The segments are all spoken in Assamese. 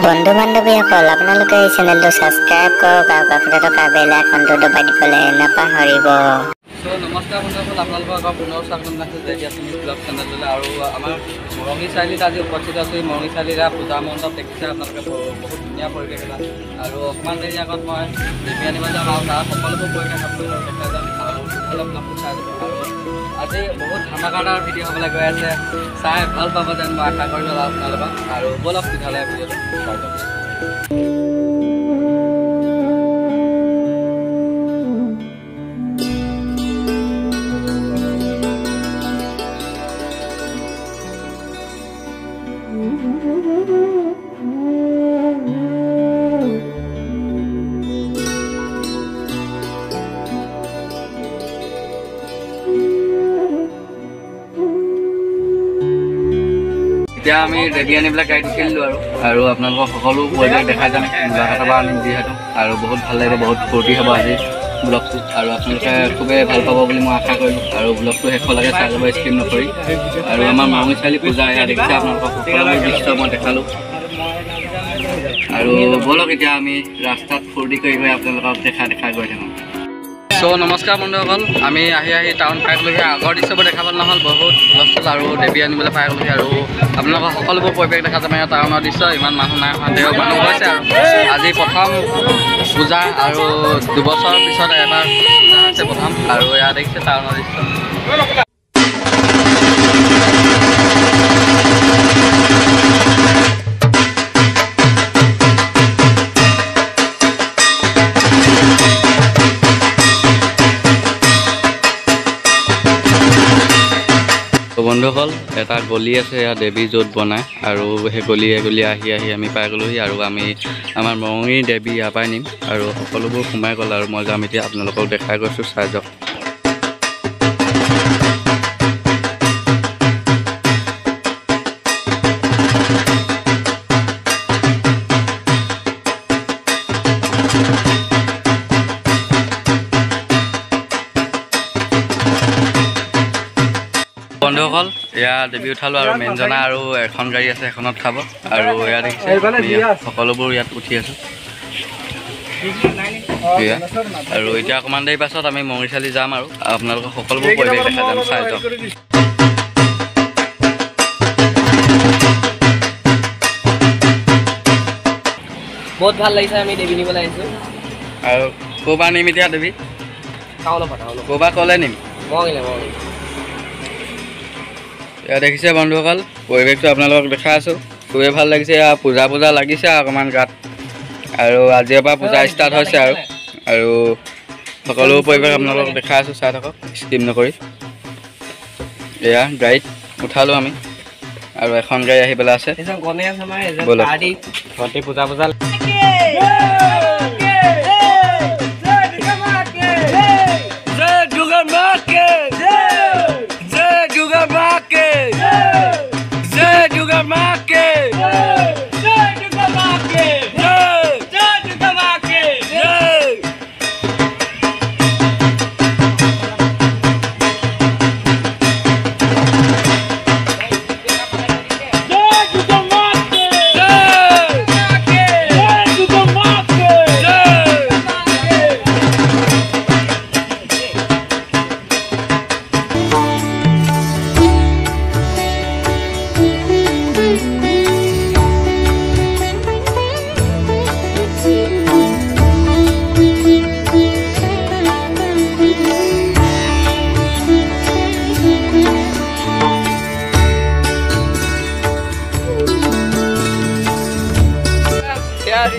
বন্ধু বান্ধৱীসকল আপোনালোকে এই চেনেলটো ছাবস্ক্ৰাইব কৰক আৰু কাষতে থকা বেল আইকনটো দবাই দিবলৈ নাপাহৰিব। নমস্কাৰ বন্ধুসকল, আপোনালোকক আকৌ পুনৰ স্বাগতম জনাইছোঁ যে আপুনি ব্লগ চেনেললৈ। আৰু আমাৰ মৰঙী চাৰিআলিত আজি উপস্থিত আছোঁ। মৰঙী চাৰিআলিত পূজা মণ্ডপ দেখিছে আপোনালোকে, বহুত ধুনীয়া পৰিৱেশ এটা। আৰু অকণমান দেৰি আগত মই টিভি আনিব যাম আৰু তাৰ সকলোবোৰ পৰিৱেশ আপোনালোকক দেখাই যাম আৰু অলপ চাই যাব। আৰু আজি বহুত ধামাকাদাৰ ভিডিঅ' হ'বলৈ গৈ আছে, চাই ভাল পাব যেন মই আশা কৰিলোঁ আপোনালোকক। আৰু বলক তেতিয়াহ'লে ভিডিঅ'টো চাই যাম। এতিয়া আমি ৰেডি আনিবিলাক গাড়ীত উঠিলোঁ আৰু আপোনালোকক সকলো পৰিৱেশ দেখাই যাম গোলাঘাটৰ পৰা আনিম যিহেতু। আৰু বহুত ভাল লাগিব, বহুত ফূৰ্তি হ'ব আজি ব্লগটো। আৰু আপোনালোকে খুবেই ভাল পাব বুলি মই আশা কৰিলোঁ। আৰু ব্লগটো শেষলৈকে চাই যাব স্কিপ নকৰি। আৰু আমাৰ মৰঙী চাৰিআলি পূজা এয়া দেখিছে আপোনালোকক সকলোবোৰ দৃশ্য মই দেখালোঁ। আৰু বলক এতিয়া আমি ৰাস্তাত ফূৰ্তি কৰি গৈ আপোনালোকক দেখাই গৈ থাকোঁ। নমস্কাৰ বন্ধুসকল, আমি আহি টাউন পাই গ'লোহি। আগৰ দৃশ্যবোৰ দেখাবলৈ নহ'ল, বহুত হুলস্থুল আৰু দেৱী আনিবলৈ পাই গ'লোহি। আৰু আপোনালোকৰ সকলোবোৰ পৰিৱেশ দেখা যাব। ইয়াৰ টাউনৰ দৃশ্য ইমান মানুহ নাই হোৱা, তেওঁ মানুহ হৈছে। আৰু আজি প্ৰথম পূজা আৰু 2 বছৰৰ পিছত এবাৰ পূজা হৈছে প্ৰথম। আৰু এয়া দেখিছে টাউনৰ দৃশ্য। বন্ধুসকল, এটা গলি আছে ইয়াত দেৱী য'ত বনায়। আৰু সেই গলিয়ে আহি আমি পাই গ'লোহি। আৰু আমি আমাৰ মৰঙী দেৱী ইয়াৰ পৰাই নিম। আৰু সকলোবোৰ সোমাই গ'ল আৰু মই যাম এতিয়া আপোনালোকক দেখাই গৈছোঁ, চাই যাওক। বন্ধুসকল, এয়া দেৱী উঠালোঁ আৰু মেইনজনা আৰু এখন গাড়ী আছে, এখনত খাব। আৰু এয়া দেখিছে সকলোবোৰ ইয়াত উঠি আছোঁ। আৰু এতিয়া অকণমান দেৰি পাছত আমি মৰঙী চাৰিআলি যাম আৰু আপোনালোকক সকলোবোৰ পৰিৱেশ দেখা যাম, চাই যাওক। বহুত ভাল লাগিছে, আমি দেৱী নিবলৈ আহিছোঁ। আৰু ক'ৰপৰা নিম এতিয়া দেৱী? ক'ৰপৰা ক'লে নিম? এয়া দেখিছে বন্ধুসকল, পৰিৱেশটো আপোনালোকক দেখাই আছোঁ। খুবেই ভাল লাগিছে। এয়া পূজা লাগিছে অকণমান গাত। আৰু আজিৰ পৰা পূজা ষ্টাৰ্ট হৈছে আৰু সকলো পৰিৱেশ আপোনালোকক দেখাই আছোঁ, চাই থাকক স্কিপ নকৰি। এয়া গাড়ীত উঠালোঁ আমি আৰু এখন গাড়ী আহি পেলাই আছে। পূজা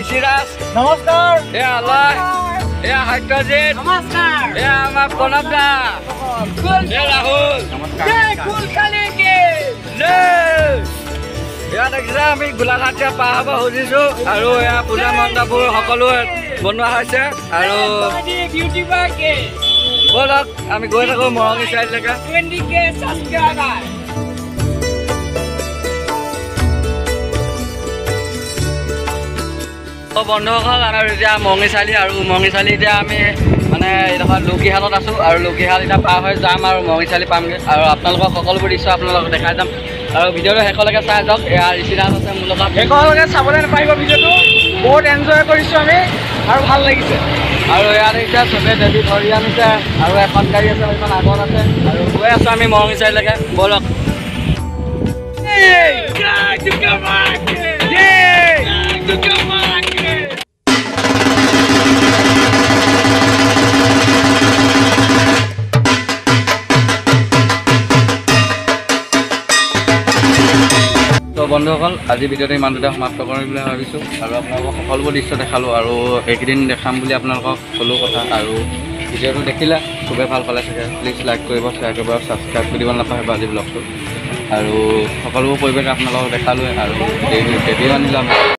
ঋষিৰাজ নমস্কাৰ, এয়া আলয়, এয়া সত্যজিৎ নমস্কাৰ, এয়া আমাৰ প্ৰণৱ দা, এয়া ৰাহুল এয়া দেখিছে আমি গোলাঘাট পাৰ হ'ব খুজিছোঁ। আৰু এয়া পূজা মণ্ডপবোৰ সকলো বনোৱা হৈছে। আৰু ব'লক আমি গৈ থাকোঁ মৰঙী চাৰিআলিলৈকে। বন্ধুসকল, আমাৰ এতিয়া মৰঙী চাৰিআলি আৰু মৰঙী চাৰিআলি এতিয়া আমি মানে এইডোখৰ লৌকিহালত আছোঁ। আৰু লৌকিহাল এতিয়া পাৰ হৈ যাম আৰু মৰঙী চাৰিআলি পামগৈ। আৰু আপোনালোকক সকলোবোৰ দৃশ্য আপোনালোকক দেখাই যাম। আৰু ভিডিঅ'টো শেষলৈকে চাই যাওক। এয়া ঋষিৰাজ আছে মোৰ লগত। শেষলৈকে চাবলৈ নাপাৰিব ভিডিঅ'টো। বহুত এনজয় কৰিছোঁ আমি আৰু ভাল লাগিছে। আৰু ইয়াত এতিয়া চবে দেৱী ধৰি আনিছে আৰু এখন গাড়ী আছে, সেইখন আগত আছে আৰু গৈ আছোঁ আমি মৰঙি চাৰিলৈকে। ব'লক। তো বন্ধুসকল, আজি ভিডিঅ'টো ইমানতে সমাপ্ত কৰিম বুলি ভাবিছোঁ আৰু আপোনালোকক সকলোবোৰ দৃশ্য দেখালোঁ আৰু এইকেইদিন দেখাম বুলি আপোনালোকক ক'লো কথা। আৰু ভিডিঅ'টো দেখিলে খুবেই ভাল পালে চাগে, প্লিজ লাইক কৰিব, শ্বেয়াৰ কৰিব আৰু ছাবস্ক্ৰাইব কৰি দিব নাপাহৰিব আজি ব্লগটো। আৰু সকলোবোৰ পৰিৱেশ আপোনালোকক দেখালোৱে আৰু দেৱীও আনিলোঁ আমি।